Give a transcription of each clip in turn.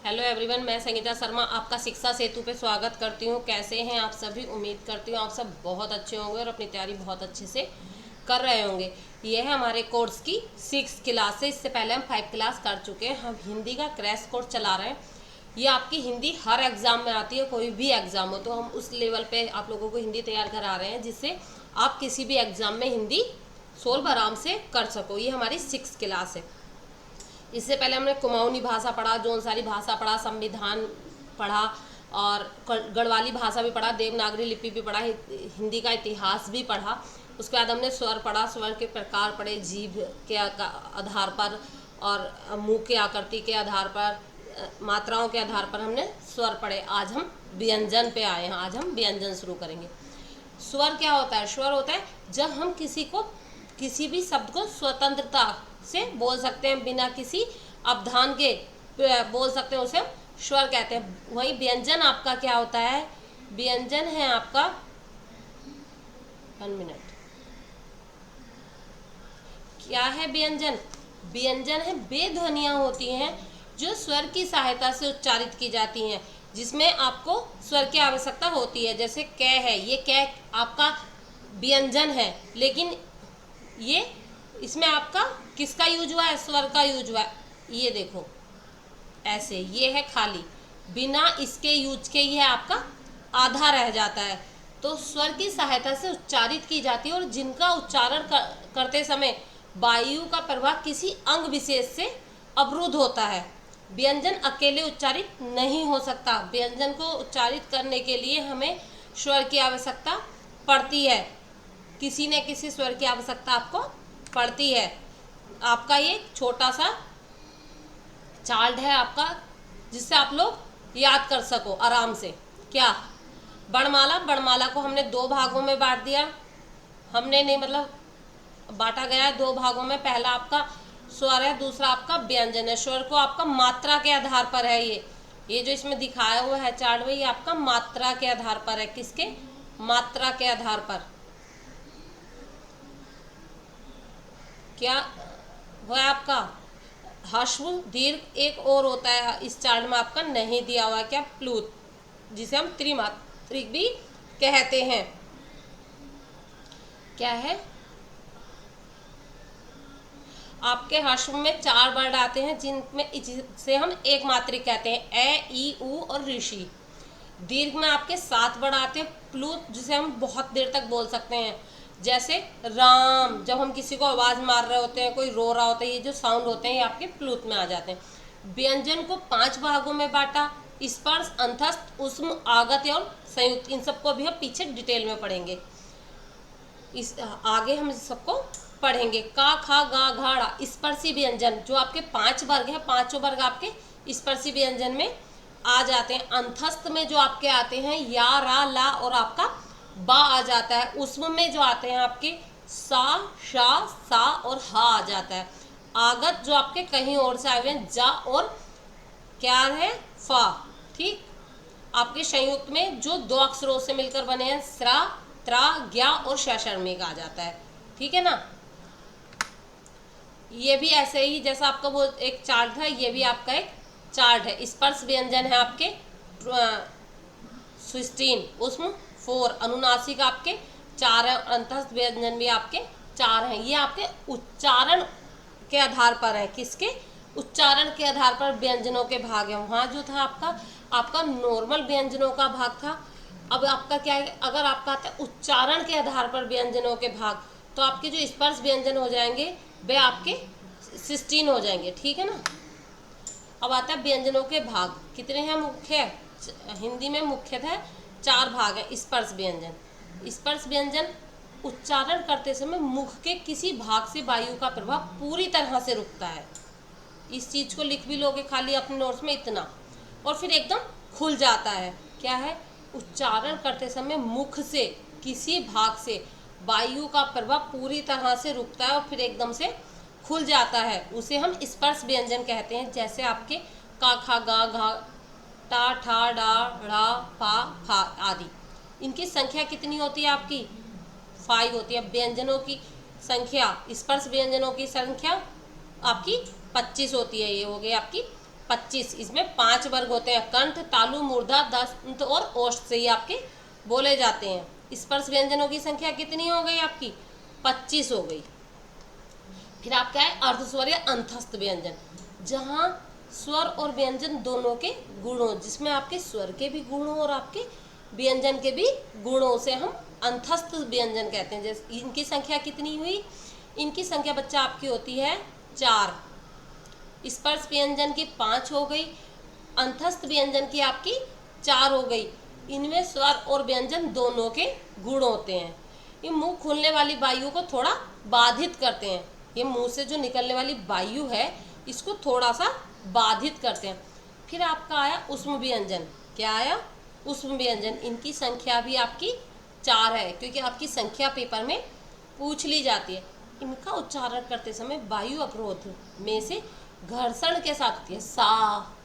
Hello everyone, मैं संगीता शर्मा आपका शिक्षा सेतु पे स्वागत करती हूँ। कैसे हैं आप सभी? उम्मीद करती हूँ आप सब बहुत अच्छे होंगे और अपनी तैयारी बहुत अच्छे से कर रहे होंगे। ये है हमारे कोर्स की 6 क्लास है। इससे पहले हम 5 क्लास कर चुके हैं। हम हिंदी का क्रैश कोर्स चला रहे हैं। ये आपकी हिंदी हर एग्ज़ाम में आती है, कोई भी एग्ज़ाम हो तो हम उस लेवल पे आप लोगों को हिंदी तैयार करा रहे हैं जिससे आप किसी भी एग्ज़ाम में हिंदी सोल्व आराम से कर सको। ये हमारी 6 क्लास है। इससे पहले हमने कुमाऊनी भाषा पढ़ा, जौनसारी भाषा पढ़ा, संविधान पढ़ा और गढ़वाली भाषा भी पढ़ा, देवनागरी लिपि भी पढ़ा, हिंदी का इतिहास भी पढ़ा। उसके बाद हमने स्वर पढ़ा, स्वर के प्रकार पढ़े, जीभ के आधार पर और मुंह के आकृति के आधार पर, मात्राओं के आधार पर हमने स्वर पढ़े। आज हम व्यंजन पे आए हैं। आज हम व्यंजन शुरू करेंगे। स्वर क्या होता है? स्वर होता है जब हम किसी भी शब्द को स्वतंत्रता से बोल सकते हैं, बिना किसी अवधान के बोल सकते हैं, उसे हम स्वर कहते हैं। वही व्यंजन आपका क्या होता है? व्यंजन है आपका 1 मिनट। क्या है व्यंजन? व्यंजन है वे ध्वनियां होती हैं जो स्वर की सहायता से उच्चारित की जाती हैं, जिसमें आपको स्वर की आवश्यकता होती है। जैसे कै है, ये कै आपका व्यंजन है, लेकिन ये इसमें आपका किसका यूज हुआ है? स्वर का यूज हुआ है। ये देखो ऐसे, ये है खाली, बिना इसके यूज के ये आपका आधा रह जाता है। तो स्वर की सहायता से उच्चारित की जाती है और जिनका उच्चारण करते समय वायु का प्रवाह किसी अंग विशेष से अवरुद्ध होता है। व्यंजन अकेले उच्चारित नहीं हो सकता। व्यंजन को उच्चारित करने के लिए हमें स्वर की आवश्यकता पड़ती है। किसी न किसी स्वर की आवश्यकता आपको पड़ती है। आपका ये छोटा सा चार्ट है आपका, जिससे आप लोग याद कर सको आराम से। क्या? वर्णमाला। वर्णमाला को हमने 2 भागों में बांट दिया। हमने नहीं, मतलब बांटा गया है 2 भागों में। पहला आपका स्वर है, दूसरा आपका व्यंजन है। स्वर को आपका मात्रा के आधार पर है। ये जो इसमें दिखाया हुआ है चार्ट में, ये आपका मात्रा के आधार पर है। किसके? मात्रा के आधार पर। क्या वो है आपका ह्रस्व दीर्घ। एक और होता है इस चार्ट में आपका नहीं दिया हुआ, क्या? प्लूत, जिसे हम त्रिमात्रिक भी कहते हैं। क्या है? आपके ह्रस्व में 4 वर्ण आते हैं, जिनमें जिसे हम एक मात्रिक कहते हैं। ए, ई, ऊ और ऋषि। दीर्घ में आपके 7 वर्ण आते हैं। प्लूत, जिसे हम बहुत देर तक बोल सकते हैं, जैसे राम। जब हम किसी को आवाज़ मार रहे होते हैं, कोई रो रहा होता है, ये जो साउंड होते हैं ये आपके प्लूत में आ जाते हैं। व्यंजन को 5 भागों में बांटा। स्पर्श, अंतस्थ, ऊष्म, आगत और संयुक्त। इन सबको भी हम पीछे डिटेल में पढ़ेंगे। इस आगे हम सबको पढ़ेंगे। का, खा, गा, घा, ड़ा। स्पर्शी व्यंजन जो आपके 5 वर्ग हैं, 5 वर्ग आपके स्पर्शी व्यंजन में आ जाते हैं। अंतस्थ में जो आपके आते हैं या, रा, ला और आपका बा आ जाता है। उसमें में जो आते हैं आपके सा, शा, सा और हा आ जाता है। आगत जो आपके कहीं और से आए हुए हैं, जा और क्या है? फा। ठीक। आपके संयुक्त में जो 2 अक्षरों से मिलकर बने हैं, स्रा, त्रा, ज्ञा और शर्मिक आ जाता है। ठीक है ना? ये भी ऐसे ही जैसा आपका वो एक चार्ट है, ये भी आपका एक चार्ट है। स्पर्श व्यंजन है आपके 16, उसमें 4, अनुनासिक आपके 4 है, अंतस्थ व्यंजन भी आपके 4 हैं। ये आपके उच्चारण के आधार पर है। किसके? उच्चारण के आधार पर व्यंजनों के भाग हैं। वहाँ जो था आपका नॉर्मल व्यंजनों का भाग था। अब आपका क्या है? अगर आपका आता है उच्चारण के आधार पर व्यंजनों के भाग, तो आपके जो स्पर्श व्यंजन हो जाएंगे वे आपके 16 हो जाएंगे। ठीक है ना? अब आता है व्यंजनों के भाग। कितने हैं मुख्य? हिंदी में मुख्यतः 4 भाग हैं। स्पर्श व्यंजन। स्पर्श व्यंजन उच्चारण करते समय मुख के किसी भाग से वायु का प्रभाव पूरी तरह से रुकता है। इस चीज को लिख भी लोगे खाली अपने नोट्स में इतना, और फिर एकदम खुल जाता है। क्या है? उच्चारण करते समय मुख से किसी भाग से वायु का प्रभाव पूरी तरह से रुकता है और फिर एकदम से खुल जाता है। उसे हम स्पर्श व्यंजन कहते हैं। जैसे आपके का, खा, गा, घा, टा, ठा, डा, ड़ा, पा, फा आदि। इनकी संख्या कितनी होती है आपकी? 5 होती है। व्यंजनों की संख्या, स्पर्श व्यंजनों की संख्या आपकी 25 होती है। ये हो गई आपकी 25। इसमें 5 वर्ग होते हैं, कंठ, तालु, मूर्धा, दंत और ओष्ठ से ही आपके बोले जाते हैं। स्पर्श व्यंजनों की संख्या कितनी हो गई आपकी? 25 हो गई। फिर आपका है अर्धस्वर या अंतस्थ व्यंजन, जहाँ स्वर और व्यंजन दोनों के गुणों, जिसमें आपके स्वर के भी गुणों और आपके व्यंजन के भी गुणों से हम अंतस्थ व्यंजन कहते हैं। जैसे इनकी संख्या कितनी हुई? इनकी संख्या बच्चा आपकी होती है 4। स्पर्श व्यंजन की 5 हो गई, अंतस्थ व्यंजन की आपकी 4 हो गई। इनमें स्वर और व्यंजन दोनों के गुण होते हैं। ये मुंह खोलने वाली वायु को थोड़ा बाधित करते हैं। ये मुंह से जो निकलने वाली वायु है इसको थोड़ा सा बाधित करते हैं। फिर आपका आया ऊष्म व्यंजन। क्या आया? ऊष्म व्यंजन। इनकी संख्या भी आपकी 4 है, क्योंकि आपकी संख्या पेपर में पूछ ली जाती है। इनका उच्चारण करते समय वायु अवरोध में से घर्षण के साथ होती है। सा,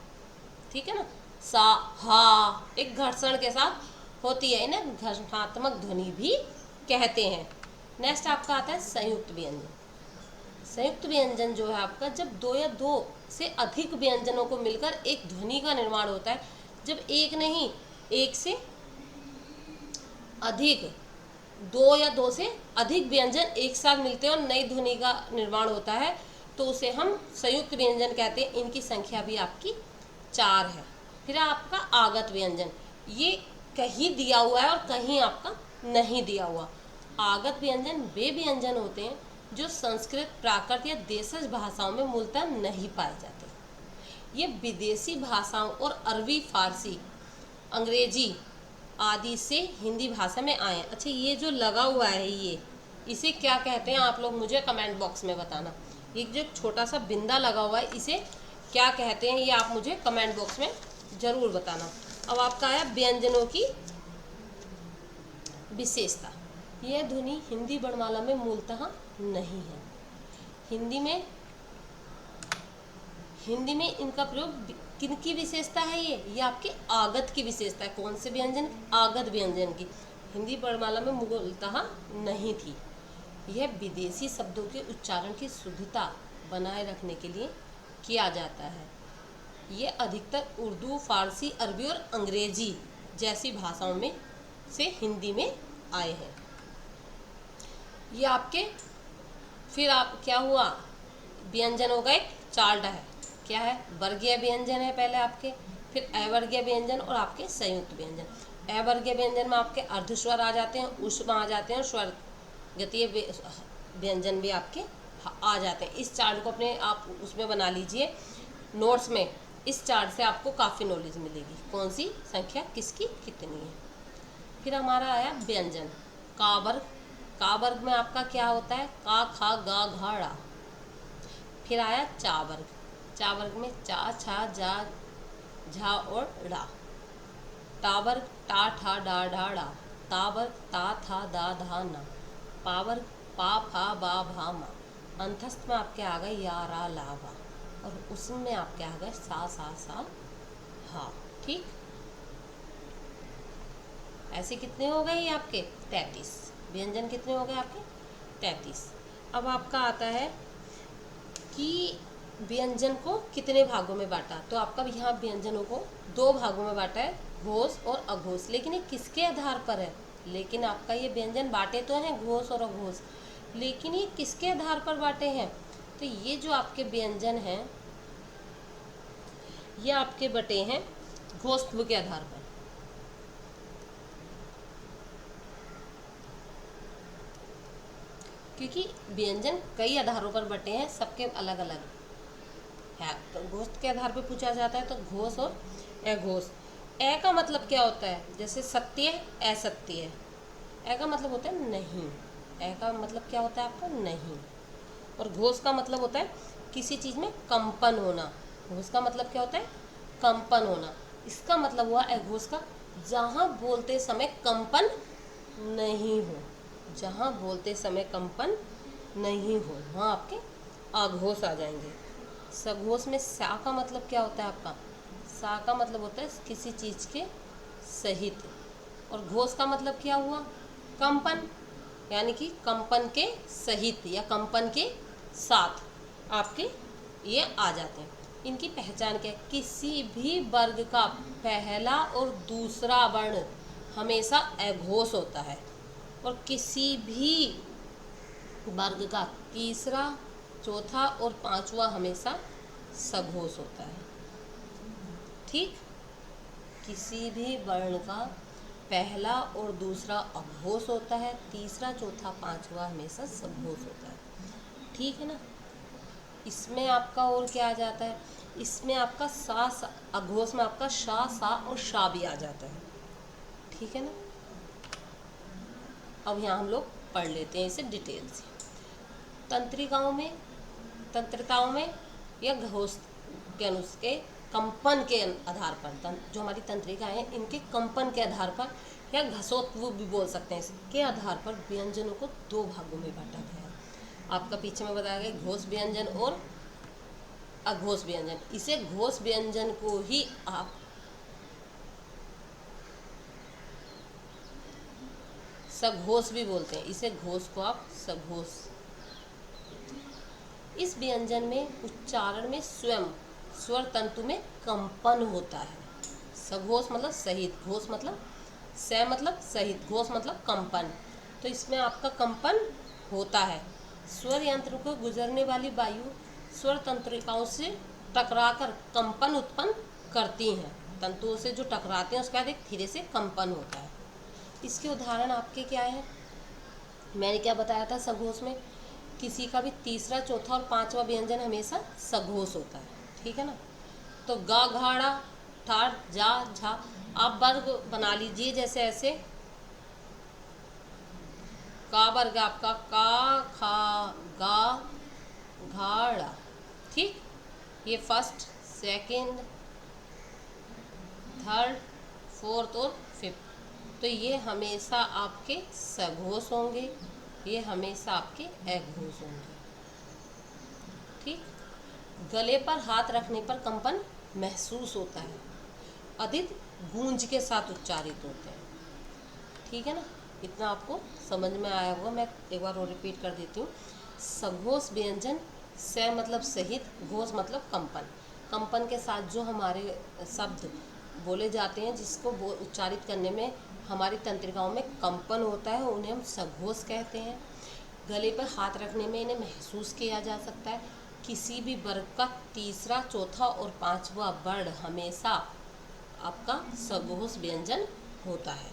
ठीक है ना, सा, हा, एक घर्षण के साथ होती है। इन्हें घर्षणात्मक ध्वनि भी कहते हैं। नेक्स्ट आपका आता है संयुक्त व्यंजन। संयुक्त व्यंजन जो है आपका, जब 2 या 2 से अधिक व्यंजनों को मिलकर एक ध्वनि का निर्माण होता है। जब एक नहीं, एक से अधिक, 2 या 2 से अधिक व्यंजन एक साथ मिलते हैं और नई ध्वनि का निर्माण होता है, तो उसे हम संयुक्त व्यंजन कहते हैं। इनकी संख्या भी आपकी 4 है। फिर आपका आगत व्यंजन, ये कहीं दिया हुआ है और कहीं आपका नहीं दिया हुआ। आगत व्यंजन वे व्यंजन होते हैं जो संस्कृत, प्राकृत या देशज भाषाओं में मूलतः नहीं पाए जाते। ये विदेशी भाषाओं और अरबी, फारसी, अंग्रेजी आदि से हिंदी भाषा में आए। अच्छा, ये जो लगा हुआ है ये, इसे क्या कहते हैं आप लोग मुझे कमेंट बॉक्स में बताना। ये जो छोटा सा बिंदा लगा हुआ है इसे क्या कहते हैं, ये आप मुझे कमेंट बॉक्स में ज़रूर बताना। अब आपका आया व्यंजनों की विशेषता। यह ध्वनि हिंदी वर्णमाला में मूलतः नहीं है। हिंदी में इनका प्रयोग किनकी विशेषता है? ये आपके आगत की विशेषता है। कौन से व्यंजन? आगत व्यंजन की। हिंदी वर्णमाला में मूलतः नहीं थी। यह विदेशी शब्दों के उच्चारण की शुद्धता बनाए रखने के लिए किया जाता है। ये अधिकतर उर्दू, फारसी, अरबी और अंग्रेजी जैसी भाषाओं में से हिंदी में आए हैं। ये आपके फिर आप क्या हुआ, व्यंजनों का एक चार्ट है। क्या है? वर्गीय व्यंजन है पहले आपके, फिर अवर्गीय व्यंजन और आपके संयुक्त व्यंजन। अवर्गीय व्यंजन में आपके अर्धस्वर आ जाते हैं, ऊष्म आ जाते हैं और स्वर गतीय व्यंजन भी आपके आ जाते हैं। इस चार्ट को अपने आप उसमें बना लीजिए नोट्स में। इस चार्ट से आपको काफ़ी नॉलेज मिलेगी, कौन सी संख्या किसकी कितनी है। फिर हमारा आया व्यंजन का वर्ग। का वर्ग में आपका क्या होता है? का, खा, गा, घा, ड़ा। फिर आया चा वर्ग। चा वर्ग में चा, छा, जा, झा और ड़ा। टा वर्ग टा, ठा, डा, ढा, ड़ा। ता वर्ग ता, था, दा, धा, ना। पा वर्ग पा, फा, बा, भा, मा। अंतस्थ में आपके आ गए या, रा, ला, वा। और उसमें आपके आ गए सा, सा, हा। ठीक, ऐसे कितने हो गए ये आपके? 33 व्यंजन। कितने हो गए आपके? 33। अब आपका आता है कि व्यंजन को कितने भागों में बांटा। तो आपका यहाँ व्यंजनों को 2 भागों में बांटा है, घोष और अघोष। लेकिन ये किसके आधार पर है? लेकिन आपका ये व्यंजन बांटे तो हैं घोष और अघोष, लेकिन ये किसके आधार पर बांटे हैं? तो ये जो आपके व्यंजन हैं ये आपके बटे हैं घोषत्व के आधार पर। क्योंकि व्यंजन कई आधारों पर बटे हैं, सबके अलग अलग है। तो घोष के आधार पर पूछा जाता है तो घोष और अघोष। ए का मतलब क्या होता है? जैसे सत्य, असत्य है। ए का मतलब होता है नहीं। ए का मतलब क्या होता है आपका? नहीं। और घोष का मतलब होता है किसी चीज़ में कंपन होना। घोष का मतलब क्या होता है? कंपन होना। इसका मतलब हुआ अघोष का, जहाँ बोलते समय कंपन नहीं हो। जहाँ बोलते समय कंपन नहीं हो वहाँ आपके अघोष आ जाएंगे। सघोष में सा का मतलब क्या होता है आपका? सा का मतलब होता है किसी चीज़ के सहित। और घोष का मतलब क्या हुआ? कंपन, यानी कि कंपन के सहित या कंपन के साथ आपके ये आ जाते हैं। इनकी पहचान क्या है? किसी भी वर्ग का पहला और दूसरा वर्ण हमेशा अघोष होता है और किसी भी वर्ग का तीसरा, चौथा और पांचवा हमेशा सघोष होता है। ठीक, किसी भी वर्ण का पहला और दूसरा अघोष होता है, तीसरा, चौथा, पांचवा हमेशा सघोष होता है। ठीक है ना। इसमें आपका और क्या आ जाता है? इसमें आपका सा अघोष में आपका शा, सा और शा भी आ जाता है। ठीक है ना। अब यहाँ हम लोग पढ़ लेते हैं इसे डिटेल से। तंत्रिकाओं में या घोष के अनुसार कंपन के आधार पर, जो हमारी तंत्रिका है इनके कंपन के आधार पर या घसोत्व भी बोल सकते हैं, इसके आधार पर व्यंजनों को दो भागों में बांटा गया है। आपका पीछे में बताया गया घोष व्यंजन और अघोष व्यंजन। इसे घोष व्यंजन को ही आप सघोष भी बोलते हैं। इसे घोष को आप सघोष। इस व्यंजन में उच्चारण में स्वयं स्वर तंतु में कंपन होता है। सघोष मतलब सहित, घोष मतलब स मतलब सहित, घोष मतलब कंपन। तो इसमें आपका कंपन होता है। स्वर यंत्र को गुजरने वाली वायु स्वर तंत्रिकाओं से टकराकर कंपन उत्पन्न करती हैं। तंतुओं से जो टकराते हैं उसके बाद एक धीरे से कंपन होता है। इसके उदाहरण आपके क्या है? मैंने क्या बताया था? सघोष में किसी का भी तीसरा, चौथा और पांचवा व्यंजन हमेशा सघोष होता है। ठीक है ना। तो गा, घाड़ा, ठाड़, जा, झा, आप वर्ग बना लीजिए जैसे ऐसे। का वर्ग आपका का, खा, गा, घाड़ा। ठीक, ये फर्स्ट, सेकंड, थर्ड, फोर्थ और फिफ्थ। तो ये हमेशा आपके सघोष होंगे, ये हमेशा आपके अघोष होंगे। ठीक, गले पर हाथ रखने पर कंपन महसूस होता है, अधिक गूंज के साथ उच्चारित होते हैं। ठीक है ना। इतना आपको समझ में आया होगा। मैं एक बार और रिपीट कर देती हूँ। सघोष व्यंजन स मतलब सहित, घोष मतलब कंपन। कंपन के साथ जो हमारे शब्द बोले जाते हैं, जिसको उच्चारित करने में हमारी तंत्रिकाओं में कंपन होता है, उन्हें हम सघोष कहते हैं। गले पर हाथ रखने में इन्हें महसूस किया जा सकता है। किसी भी वर्ग का तीसरा, चौथा और पांचवा वर्ण हमेशा आपका सघोष व्यंजन होता है।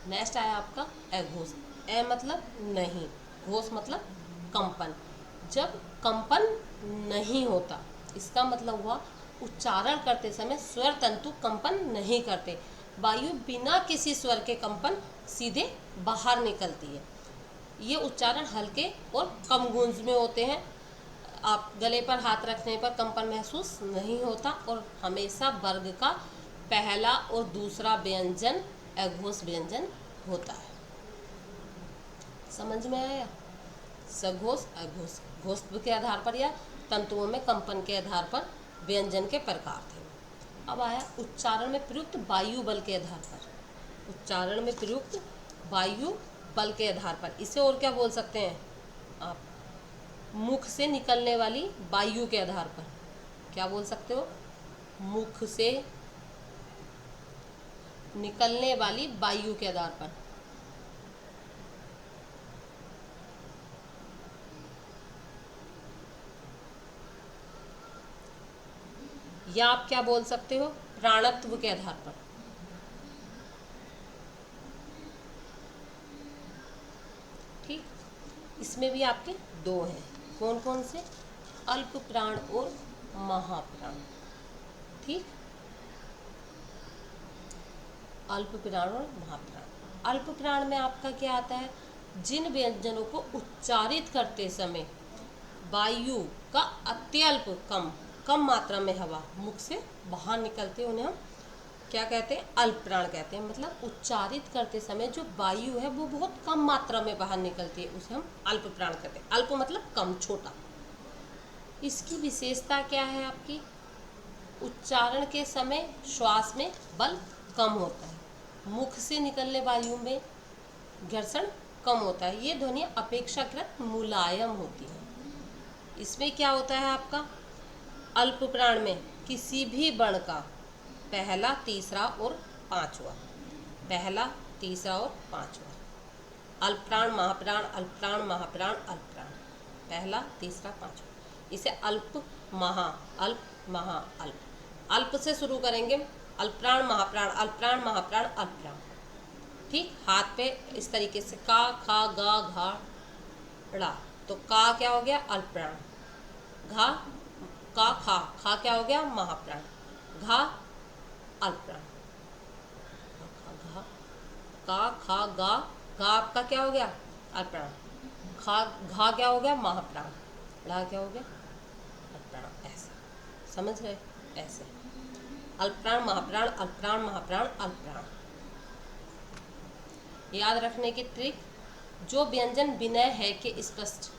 नेक्स्ट आया आपका अघोष। अ मतलब नहीं, घोष मतलब कंपन। जब कंपन नहीं होता, इसका मतलब हुआ उच्चारण करते समय स्वर तंतु कंपन नहीं करते, वायु बिना किसी स्वर के कंपन सीधे बाहर निकलती है। ये उच्चारण हल्के और कम गूंज में होते हैं। आप गले पर हाथ रखने पर कंपन महसूस नहीं होता और हमेशा वर्ग का पहला और दूसरा व्यंजन अघोष व्यंजन होता है। समझ में आया? सघोष, अघोष घोषत्व के आधार पर या तंतुओं में कंपन के आधार पर व्यंजन के प्रकार थे। अब आया उच्चारण में प्रयुक्त वायु बल के आधार पर। उच्चारण में प्रयुक्त वायु बल के आधार पर, इसे और क्या बोल सकते हैं आप? मुख से निकलने वाली वायु के आधार पर क्या बोल सकते हो? मुख से निकलने वाली वायु के आधार पर। या आप क्या बोल सकते हो? प्राणत्व के आधार पर। ठीक, इसमें भी आपके दो हैं। कौन कौन से? अल्प प्राण और महाप्राण। ठीक, अल्प प्राण और महाप्राण। अल्प प्राण में आपका क्या आता है? जिन व्यंजनों को उच्चारित करते समय वायु का अत्यल्प कम मात्रा में हवा मुख से बाहर निकलते, उन्हें हम क्या कहते हैं? अल्प प्राण कहते हैं। मतलब उच्चारित करते समय जो वायु है वो बहुत कम मात्रा में बाहर निकलती है, उसे हम अल्प प्राण कहते हैं। अल्प मतलब कम, छोटा। इसकी विशेषता क्या है आपकी? उच्चारण के समय श्वास में बल कम होता है, मुख से निकलने वायु में घर्षण कम होता है। ये ध्वनियाँ अपेक्षाकृत मुलायम होती हैं। इसमें क्या होता है आपका? अल्प प्राण में किसी भी वर्ण का पहला, तीसरा और पांचवा, पहला, तीसरा और पांचवा, अल्पप्राण, महाप्राण, अल्पप्राण, महाप्राण, अल्पप्राण, पहला, तीसरा, पांचवा, इसे अल्प, महा, अल्प, महा, अल्प। अल्प से शुरू करेंगे, अल्पप्राण, महाप्राण, अल्पप्राण, महाप्राण, अल्पप्राण। ठीक, हाथ पे इस तरीके से का, खा, गा, घा, ड़ा। तो का क्या हो गया? अल्पप्राण। घा, का, खा क्या हो गया? महाप्राण। घा, अल्पप्राण। घा, का, खा, गा, घा आपका क्या हो गया? अल्पप्राण। खा, घा क्या हो गया? महाप्राण। ड़ा क्या हो गया? अल्पप्राण। ऐसे समझ रहे? ऐसे अल्पप्राण, महाप्राण, अल्पप्राण, महाप्राण, अल्पप्राण। याद रखने की ट्रिक, जो व्यंजन विनय है के स्पष्ट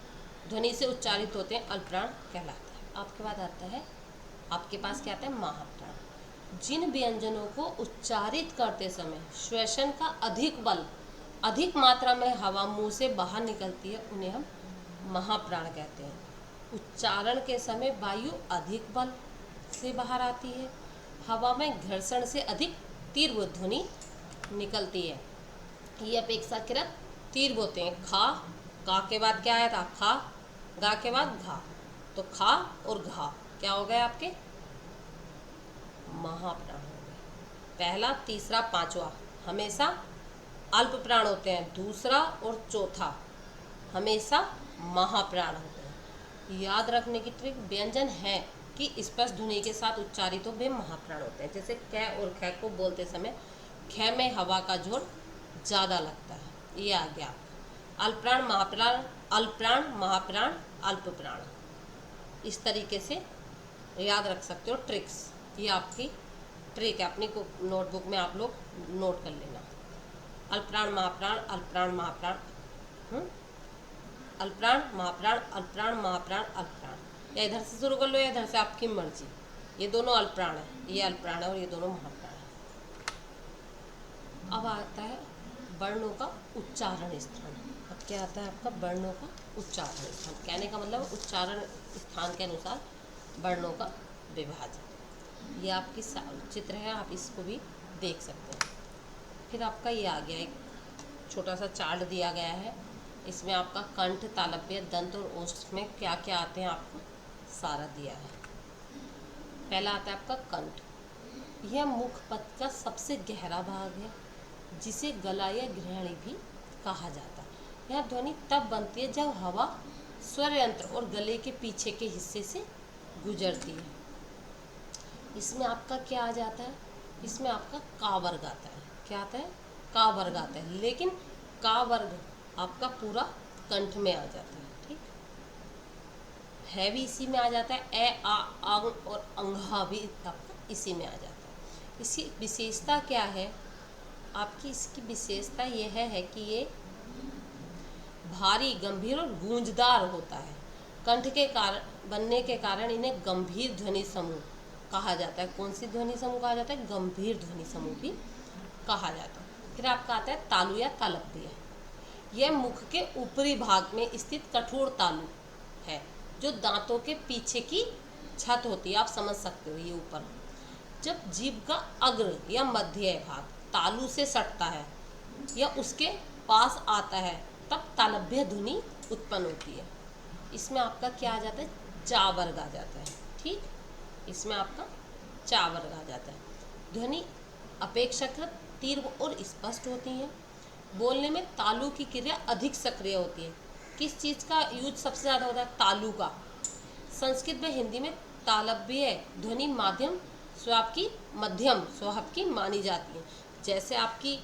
ध्वनि से उच्चारित होते हैं अल्पप्राण कहलाते हैं। आपके बाद आता है, आपके पास क्या आता है? महाप्राण। जिन व्यंजनों को उच्चारित करते समय श्वसन का अधिक बल, अधिक मात्रा में हवा मुंह से बाहर निकलती है, उन्हें हम महाप्राण कहते हैं। उच्चारण के समय वायु अधिक बल से बाहर आती है, हवा में घर्षण से अधिक तीव्र ध्वनि निकलती है। ये अपेक्षाकृत तीव्र होते हैं। खा, का के बाद क्या आया था? खा, गा के बाद घा। तो खा और घा क्या हो गए आपके? महाप्राण हो गए। पहला, तीसरा, पांचवा हमेशा अल्प प्राण होते हैं, दूसरा और चौथा हमेशा महाप्राण होते हैं। याद रखने की ट्रिक, व्यंजन है कि स्पष्ट ध्वनि के साथ उच्चारित हो वे महाप्राण होते हैं। जैसे कै और ख को बोलते समय ख में हवा का जोर ज़्यादा लगता है। ये आ गया अल्पप्राण, महाप्राण, अल्पप्राण, महाप्राण, अल्पप्राण। इस तरीके से याद रख सकते हो ट्रिक्स। ये आपकी ट्रिक है, अपनी को नोटबुक में आप लोग नोट कर लेना। अल्पप्राण, महाप्राण, अल्पप्राण, महाप्राण, अल्पप्राण, महाप्राण, अल्पप्राण, महाप्राण, अल्पप्राण। या इधर से शुरू कर लो या इधर से, आपकी मर्जी। ये दोनों अल्पप्राण है, ये अल्पप्राण है और ये दोनों महाप्राण है। अब आता है वर्णों का उच्चारण स्थान। अब क्या आता है आपका? वर्णों का उच्चारण स्थान। कहने का मतलब उच्चारण स्थान के अनुसार वर्णों का विभाजन। ये आपकी चित्र है, आप इसको भी देख सकते हैं। फिर आपका ये आ गया, एक छोटा सा चार्ट दिया गया है। इसमें आपका कंठ, तालव्य, दंत और ओष्ठ में क्या क्या आते हैं आपको सारा दिया है। पहला आता है आपका कंठ। यह मुख पथ का सबसे गहरा भाग है, जिसे गला या ग्रहणी भी कहा जाता है। यह ध्वनि तब बनती है जब हवा स्वर यंत्र और गले के पीछे के हिस्से से गुजरती है। इसमें आपका क्या आ जाता है? इसमें आपका का वर्ग आता है। क्या आता है? का वर्ग आता है। लेकिन का वर्ग आपका पूरा कंठ में आ जाता है। ठीक है, भी इसी में आ जाता है। ए, आ, अंग और अंघा भी आपका इसी में आ जाता है। इसकी विशेषता क्या है आपकी? इसकी विशेषता यह है कि ये भारी, गंभीर और गूंजदार होता है। कंठ के कारण बनने के कारण इन्हें गंभीर ध्वनि समूह कहा जाता है। कौन सी ध्वनि समूह कहा जाता है? गंभीर ध्वनि समूह भी कहा जाता है। फिर आपका आता है तालु या तालव्य। यह मुख के ऊपरी भाग में स्थित कठोर तालु है, जो दांतों के पीछे की छत होती है। आप समझ सकते हो ये ऊपर। जब जीभ का अग्र या मध्य भाग तालु से सटता है या उसके पास आता है, तब तालव्य ध्वनि उत्पन्न होती है। इसमें आपका क्या आ जाता है? चा वर्ग आ जाता है। ठीक, इसमें आपका चा वर्ग आ जाता है। ध्वनि अपेक्षाकृत तीव्र और स्पष्ट होती है। बोलने में तालु की क्रिया अधिक सक्रिय होती है। किस चीज़ का यूज सबसे ज़्यादा होता है? तालु का। संस्कृत व हिंदी में तालव्य ध्वनि माध्यम स्वभाव की, मध्यम स्वभाव की मानी जाती है। जैसे आपकी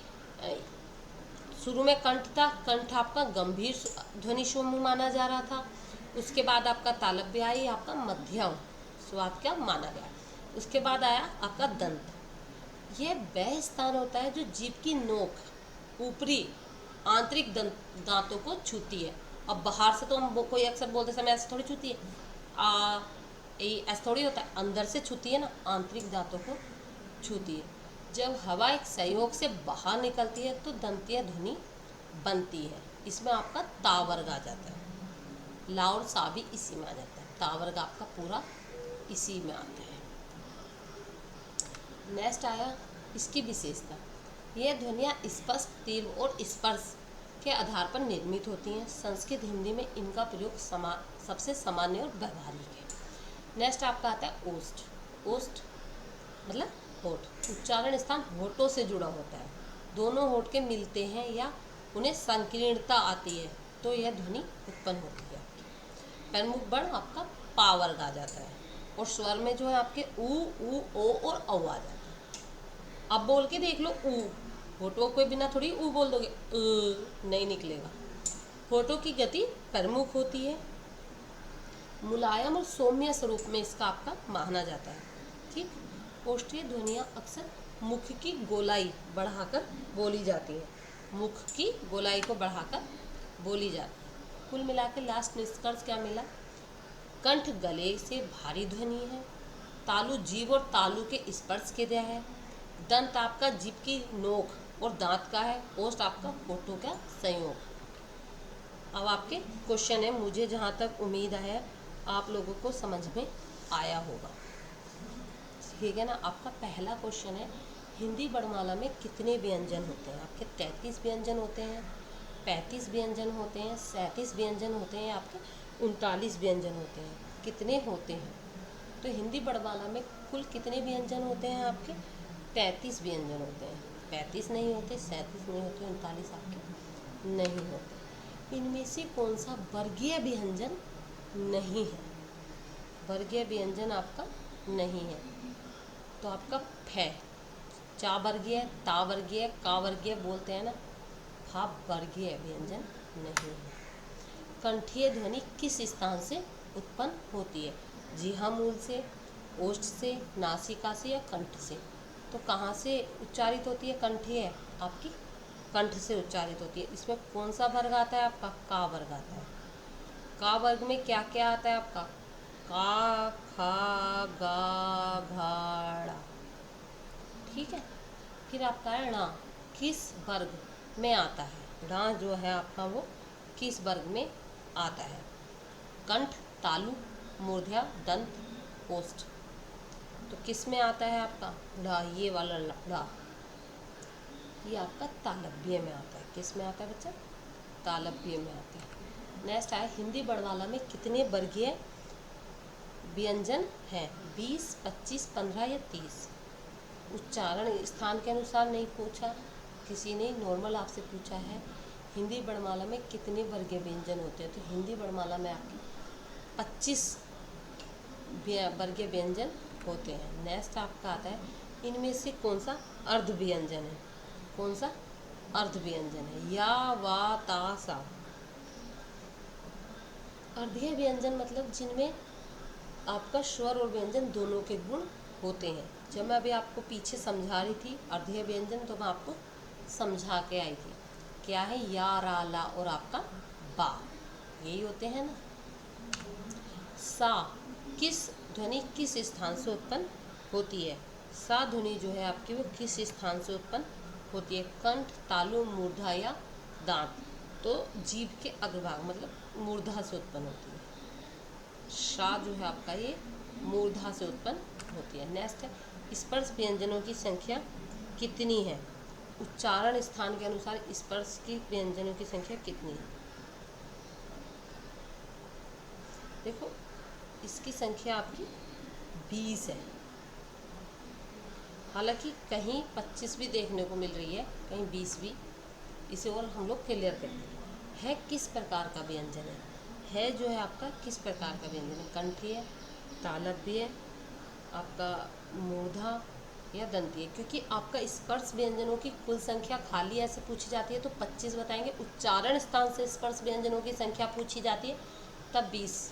शुरू में कंठ था, कंठ आपका गंभीर ध्वनि समूह माना जा रहा था। उसके बाद आपका तालव्य आई, आपका मध्यम स्वभाव का माना गया। उसके बाद आया आपका दंत। यह वह स्थान होता है जो जीभ की नोक ऊपरी आंतरिक दांतों को छूती है। अब बाहर से तो हम कोई अक्सर बोलते समय ऐसे थोड़ी छूती है, ऐसा थोड़ी होता है, अंदर से छूती है ना, आंतरिक दांतों को छूती है। जब हवा एक सहयोग से बाहर निकलती है तो दंतीय ध्वनि बनती है। इसमें आपका ता वर्ग आ जाता है। ला और सा भी इसी में आ जाता है। ता वर्ग आपका पूरा इसी में आते हैं। नेक्स्ट आया इसकी विशेषता। यह ध्वनियाँ स्पष्ट, तीव्र और स्पर्श के आधार पर निर्मित होती हैं। संस्कृत हिंदी में इनका प्रयोग सबसे सामान्य और व्यावहारिक है। नेक्स्ट आपका आता है ओष्ठ। ओष्ठ मतलब होठ। उच्चारण स्थान होठों से जुड़ा होता है। दोनों होठ के मिलते हैं या उन्हें संकीर्णता आती है तो यह ध्वनि उत्पन्न होती है। प्रमुख वर्ण आपका पा वर्ग आ जाता है और स्वर में जो है आपके ऊ, ओ और औ आ जाता है। अब बोल के देख लो ऊ, होठों के बिना थोड़ी ऊ बोल दोगे, नहीं निकलेगा। होठों की गति प्रमुख होती है। मुलायम और सौम्य स्वरूप में इसका आपका माना जाता है। ठीक। ओष्ठीय ध्वनियाँ अक्सर मुख की गोलाई बढ़ाकर बोली जाती है। मुख की गोलाई को बढ़ाकर बोली जाती है। कुल मिलाकर लास्ट निष्कर्ष क्या मिला? कंठ गले से भारी ध्वनि है। तालु जीभ और तालु के स्पर्श के दिया है। दंत आपका जीभ की नोक और दांत का है। ओष्ठ आपका होठों का संयोग। अब आपके क्वेश्चन है, मुझे जहाँ तक उम्मीद है आप लोगों को समझ में आया होगा। ठीक है ना। आपका पहला क्वेश्चन है, हिंदी वर्णमाला में कितने व्यंजन होते हैं? आपके 33 व्यंजन होते हैं, 35 व्यंजन होते हैं, 37 व्यंजन होते हैं, आपके 39 व्यंजन होते हैं। कितने होते हैं? तो हिंदी वर्णमाला में कुल कितने व्यंजन होते हैं? आपके 33 व्यंजन होते हैं। 35 नहीं होते, 37 नहीं होते, 39 आपके नहीं होते। इनमें से कौन सा वर्गीय व्यंजन नहीं है? वर्गीय व्यंजन आपका नहीं है। तो आपका फै, चा वर्गीय, ता वर्गीय, का वर्गीय बोलते हैं ना, हा वर्गीय व्यंजन नहीं है। कंठीय ध्वनि किस स्थान से उत्पन्न होती है? जिह्वा मूल से, ओष्ठ से, नासिका से या कंठ से? तो कहाँ से उच्चारित होती है कंठीय? आपकी कंठ से उच्चारित होती है। इसमें कौन सा वर्ग आता है आपका? का वर्ग आता है। का वर्ग में क्या क्या आता है आपका? का, खा, गा, घा, ड़ा। ठीक है। फिर आपका है णा, किस वर्ग में आता है? णा जो है आपका वो किस वर्ग में आता है? कंठ, तालु, मूर्धा, दंत, ओष्ठ। तो किस में आता है आपका? ढ़ा, ये वाला ढ़ा, ये आपका तालव्य में आता है। किस में आता है बच्चा? तालव्य में आता है। नेक्स्ट है, हिंदी वर्णमाला में कितने वर्गीय व्यंजन हैं? 20, 25, 15 या 30? उच्चारण स्थान के अनुसार नहीं पूछा किसी ने, नॉर्मल आपसे पूछा है हिंदी वर्णमाला में कितने वर्गीय व्यंजन होते हैं। तो हिंदी वर्णमाला में आपके 25 वर्गीय व्यंजन होते हैं। नेक्स्ट आपका आता है, इनमें से कौन सा अर्ध व्यंजन है? कौन सा अर्ध व्यंजन है? या, वा, ता, सा। अर्धीय व्यंजन मतलब जिनमें आपका स्वर और व्यंजन दोनों के गुण होते हैं। जब मैं अभी आपको पीछे समझा रही थी अर्धीय व्यंजन, तो मैं आपको समझा के आई थी। क्या है? या, रा, ला और आपका बा, यही होते हैं ना। सा किस ध्वनि किस स्थान से उत्पन्न होती है? सा ध्वनि जो है आपकी वो किस स्थान से उत्पन्न होती है? कंठ, तालु, मूर्धा या दांत? तो जीभ के अग्रभाग मतलब मूर्धा से उत्पन्न होती है। शा जो है आपका ये मूर्धा से उत्पन्न होती है। नेक्स्ट है, स्पर्श व्यंजनों की संख्या कितनी है? उच्चारण स्थान के अनुसार स्पर्श की व्यंजनों की संख्या कितनी है? देखो, इसकी संख्या आपकी 20 है। हालांकि कहीं 25 भी देखने को मिल रही है, कहीं 20 भी। इसे और हम लोग क्लियर करते हैं। है किस प्रकार का व्यंजन है जो है आपका किस प्रकार का व्यंजन है? कंठीय, तालव्य, आपका मूर्धा या दंतीय? क्योंकि आपका स्पर्श व्यंजनों की कुल संख्या खाली ऐसे पूछी जाती है तो 25 बताएंगे। उच्चारण स्थान से स्पर्श व्यंजनों की संख्या पूछी जाती है तब 20।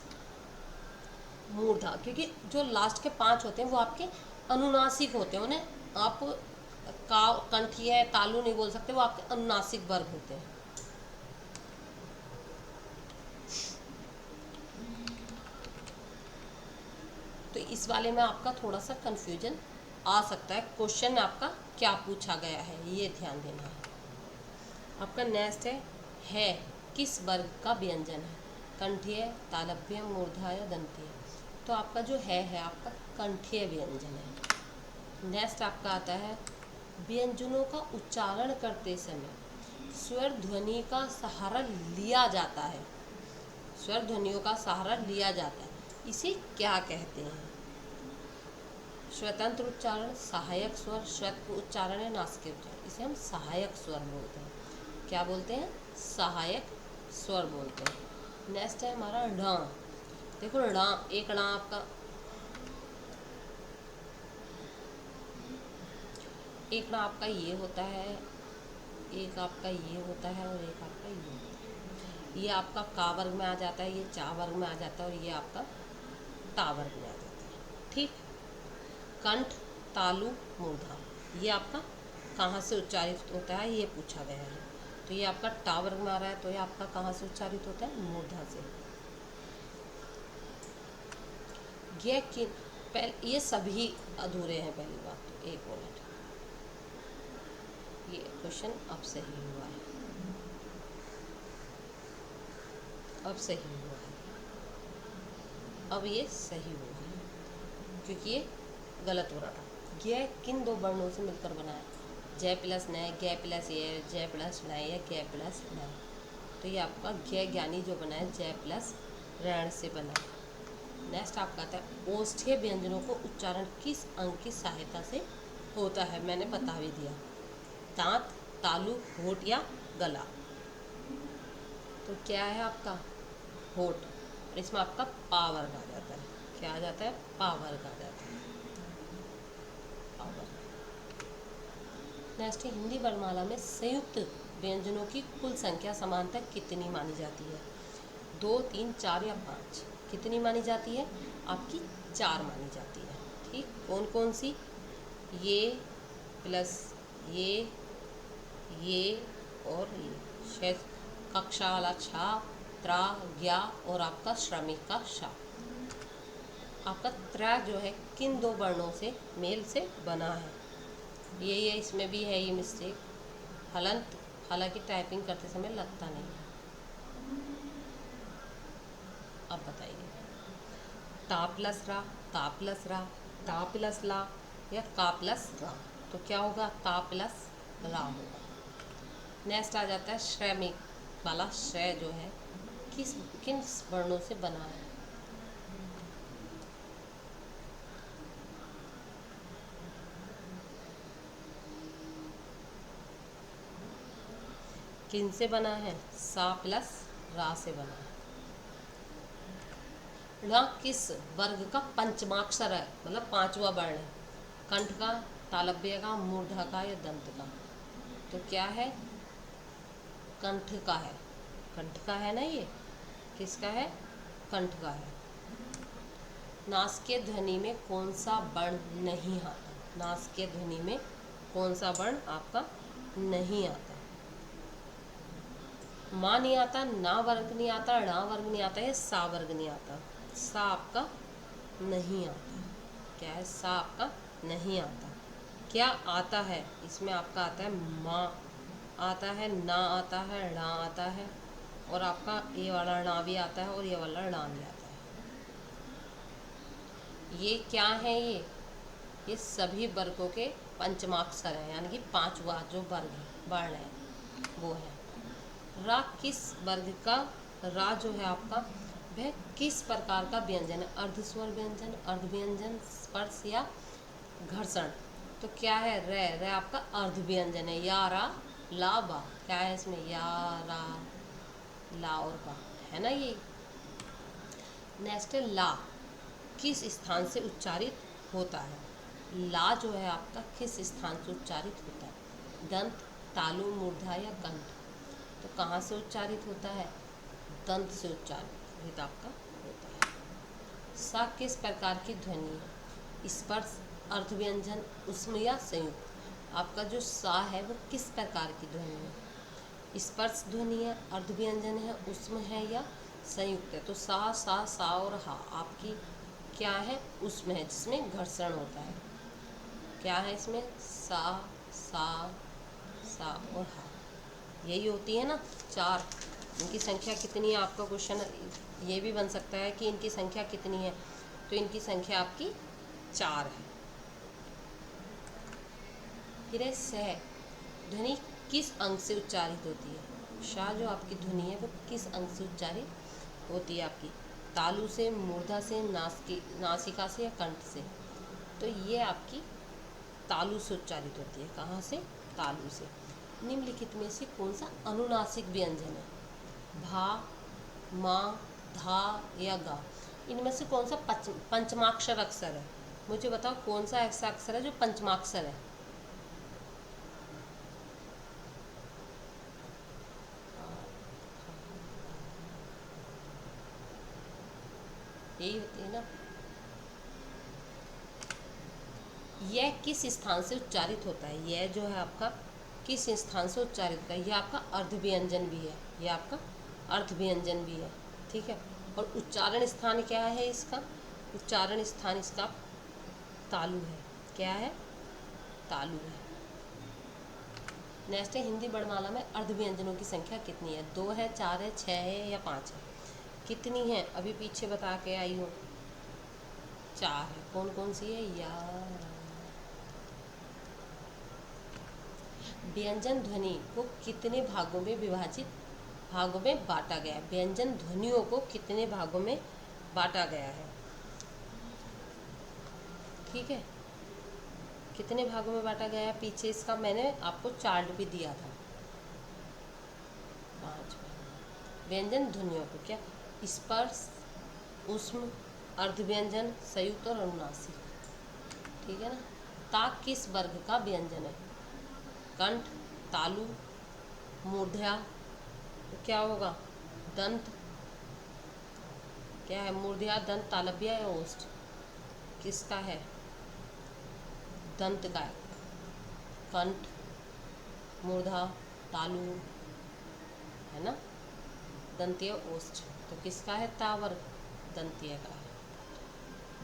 मूर्धा, क्योंकि जो लास्ट के 5 होते हैं वो आपके अनुनासिक होते हैं, उन्हें आप का, कंठीय, तालु नहीं बोल सकते, वो आपके अनुनासिक वर्ग होते हैं। तो इस वाले में आपका थोड़ा सा कंफ्यूजन आ सकता है। क्वेश्चन आपका क्या पूछा गया है ये ध्यान देना है। आपका नेक्स्ट है किस वर्ग का व्यंजन है? कंठीय, तालव्य, मूर्धा या दंतीय? तो आपका जो है आपका कंठीय व्यंजन है। नेक्स्ट आपका आता है व्यंजनों का उच्चारण करते समय स्वर ध्वनि का सहारा लिया जाता है। स्वर ध्वनियों का सहारा लिया जाता है, इसे क्या कहते हैं? स्वतंत्र उच्चारण, सहायक स्वर, स्वत उच्चारण या नासिक उच्चारण। इसे हम सहायक स्वर बोलते हैं। क्या बोलते हैं? सहायक स्वर बोलते हैं। नेक्स्ट है हमारा ण। देखो ण, एक ण आपका, एक ण आपका ये होता है, एक आपका ये होता है और एक आपका ये होता है। ये आपका का वर्ग में आ जाता है, ये चा वर्ग में आ जाता है और ये आपका टा वर्ग में आ जाता है। ठीक। कंठ, तालु, मूर्धा, ये आपका कहाँ से उच्चारित होता है ये पूछा गया है। तो ये आपका टा वर्ग में आ रहा है, तो ये आपका कहाँ से उच्चारित होता है? मूर्धा से। ये कि पहले ये सभी अधूरे हैं। पहली बात तो एक मिनट, ये क्वेश्चन अब सही हुआ है, अब सही हुआ है, अब ये सही हुआ है क्योंकि ये गलत हो रहा था। यह किन दो वर्णों से मिलकर बना है? जय प्लस नय, गय प्लस ये, जय प्लस नय या गय प्लस नय। तो ये आपका ज्ञ ज्ञानी जो बना है जय प्लस ऋण से बना है। नेक्स्ट आपका आता है ओष्ठ्य व्यंजनों को उच्चारण किस अंग की सहायता से होता है? मैंने बता भी दिया, दांत, तालु, होठ या गला। तो क्या है आपका? होठ। इसमें आपका पा वर्ग आ जाता है। क्या आ जाता है? पा वर्ग आ जाता है। पा वर्ग। नेक्स्ट हिंदी वर्णमाला में संयुक्त व्यंजनों की कुल संख्या समानतः कितनी मानी जाती है? 2, 3, 4 या 5? कितनी मानी जाती है? आपकी 4 मानी जाती है। ठीक। कौन कौन सी? ये प्लस ये और ये। शेष कक्षा वाला छा, त्रा, ज्ञा और आपका श्रमिक का शा। आपका त्रा जो है किन दो वर्णों से मेल से बना है? ये इसमें भी है ये मिस्टेक। हलंत, हालांकि टाइपिंग करते समय लगता नहीं है। अब बताइए, ता प्लस रा, ता प्लस रा, ता प्लस ला या का प्लस रा? तो क्या होगा? ता प्लस रा होगा। नेक्स्ट आ जाता है श्रमिक वाला। श्रय जो है किन वर्णों से बना है? किन से बना है? सा प्लस रा से बना है। ण किस वर्ग का पंचमाक्षर है, मतलब 5वां वर्ण है? कंठ का, तालव्य का, मूर्धा का या दंत का? तो क्या है? कंठ का है। कंठ का है ना ये। किसका है? कंठ का है। नासिक ध्वनि में कौन सा वर्ण नहीं आता? नासिक ध्वनि में कौन सा वर्ण आपका नहीं आता? माँ नहीं आता, ना वर्ग नहीं आता, णा वर्ग नहीं आता, या सा वर्ग नहीं आता? सा आपका नहीं आता। क्या है? सा आपका नहीं आता। क्या आता है? इसमें आपका आता है माँ आता है, ना आता है, णा आता है और आपका ये वाला णा भी आता है और ये वाला णा भी आता है। ये क्या है? ये सभी वर्गों के पंचमाक्षर हैं, यानी कि 5वां जो वर्ग है, वर्ण है, वो है। रा किस वर्ग का? रा जो है आपका वह किस प्रकार का व्यंजन है? अर्धस्वर व्यंजन, अर्ध व्यंजन, स्पर्श या घर्षण? तो क्या है? रे आपका अर्ध व्यंजन है। या रा ला बा। क्या है इसमें? या रा ला और बा है ना ये। नेक्स्ट है ला किस स्थान से उच्चारित होता है? ला जो है आपका किस स्थान से उच्चारित होता है? दंत, तालु, मूर्धा या कंठ? तो कहाँ से उच्चारित होता है? दंत से उच्चारित आपका होता है। सा किस प्रकार की ध्वनि है? स्पर्श, अर्थ व्यंजन, उष्म या संयुक्त? आपका जो सा है वो किस प्रकार की ध्वनि है? स्पर्श ध्वनि है, अर्ध व्यंजन है, उष्म है या संयुक्त है? तो सा, सा और हा आपकी क्या है? उष्म है, जिसमें घर्षण होता है। क्या है इसमें? सा और हा, यही होती है ना 4। इनकी संख्या कितनी है? आपका क्वेश्चन ये भी बन सकता है कि इनकी संख्या कितनी है? तो इनकी संख्या आपकी 4 है। फिर है सह, ध्वनि किस अंग से उच्चारित होती है? शाह जो आपकी ध्वनि है वो किस अंग से उच्चारित होती है आपकी? तालु से, मूर्धा से, नासिका से या कंठ से? तो ये आपकी तालु से उच्चारित होती है। कहाँ से? तालु से। निम्नलिखित में से कौन सा अनुनासिक व्यंजन है? भा, मा, धा या गा? इनमें से कौन सा पंचमाक्षर अक्षर है? मुझे बताओ कौन सा ऐसा अक्षर है जो पंचमाक्षर है? यही होती है ना। यह किस स्थान से उच्चारित होता है? यह जो है आपका किस स्थान से उच्चारित होता है? यह आपका अर्ध व्यंजन भी है, यह आपका अर्ध व्यंजन भी है, ठीक है। और उच्चारण स्थान क्या है इसका? उच्चारण स्थान इसका तालु है। क्या है? तालु है। नेक्स्ट है, हिंदी वर्णमाला में अर्ध व्यंजनों की संख्या कितनी है? 2 है, 4 है, 6 है या 5 है? कितनी है? अभी पीछे बता के आई हूँ, 4 है। कौन कौन सी है? यार, व्यंजन ध्वनि को कितने भागों में बांटा गया है? व्यंजन ध्वनियों को कितने भागों में बांटा गया है? ठीक है, कितने भागों में बांटा गया है? पीछे इसका मैंने आपको चार्ट भी दिया था। 5 व्यंजन ध्वनियों को क्या? स्पर्श, ऊष्म, अर्धव्यंजन, संयुक्त और अनुनासिक, ठीक है ना। ता किस वर्ग का व्यंजन है? कंठ, तालु, मूर्धा, तो क्या होगा? दंत। क्या है? मूर्धा, दंत, तालव्य या ओष्ठ? किसका है? दंत का है। कंठ, मूर्धा, तालु, है ना, दंतीय, ओष्ठ। तो किसका है? तावर्ग, दंतीय का है।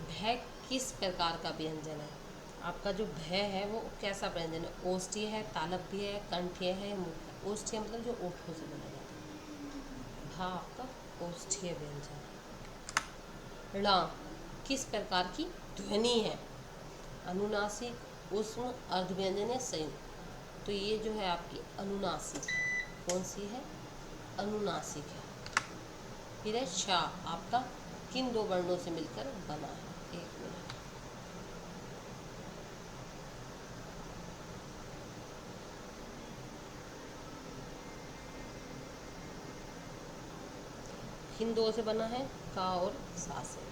भय किस प्रकार का व्यंजन है? आपका जो भय है वो कैसा व्यंजन है? ओष्ठीय है, तालव्य है, कंठीय है, मूर्धा? ओष्ठीय मतलब जो ओठों से बना जाता है। भा आपका ओष्ठीय व्यंजन है। ला किस प्रकार की ध्वनि है? अनुनासिक, ऊष्म, अर्धव्यंजन या संयुक्त? तो ये जो है आपकी अनुनासिक है। कौन सी है? अनुनासिक है। फिर है शा, आपका किन 2 वर्णों से मिलकर बना है? 1 मिनट। किन 2 से बना है? का और सा से।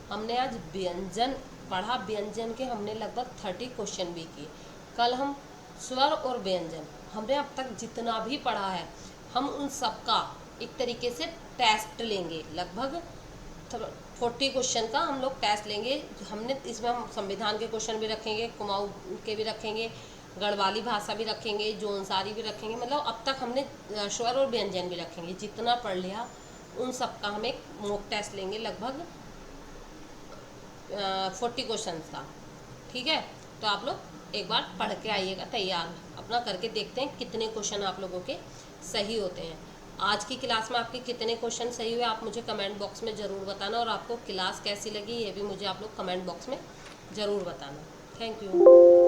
हमने आज व्यंजन पढ़ा, व्यंजन के हमने लगभग 30 क्वेश्चन भी किए। कल हम स्वर और व्यंजन, हमने अब तक जितना भी पढ़ा है हम उन सब का एक तरीके से टेस्ट लेंगे। लगभग 40 क्वेश्चन का हम लोग टेस्ट लेंगे। हमने इसमें हम संविधान के क्वेश्चन भी रखेंगे, कुमाऊं के भी रखेंगे, गढ़वाली भाषा भी रखेंगे, जौनसारी भी रखेंगे। मतलब अब तक हमने स्वर और व्यंजन भी रखेंगे। जितना पढ़ लिया उन सब का हम एक मॉक टेस्ट लेंगे, लगभग 40 क्वेश्चन का, ठीक है। तो आप लोग एक बार पढ़ के आइएगा, तैयार अपना करके देखते हैं कितने क्वेश्चन आप लोगों के सही होते हैं। आज की क्लास में आपके कितने क्वेश्चन सही हुए आप मुझे कमेंट बॉक्स में ज़रूर बताना, और आपको क्लास कैसी लगी ये भी मुझे आप लोग कमेंट बॉक्स में ज़रूर बताना। Thank you.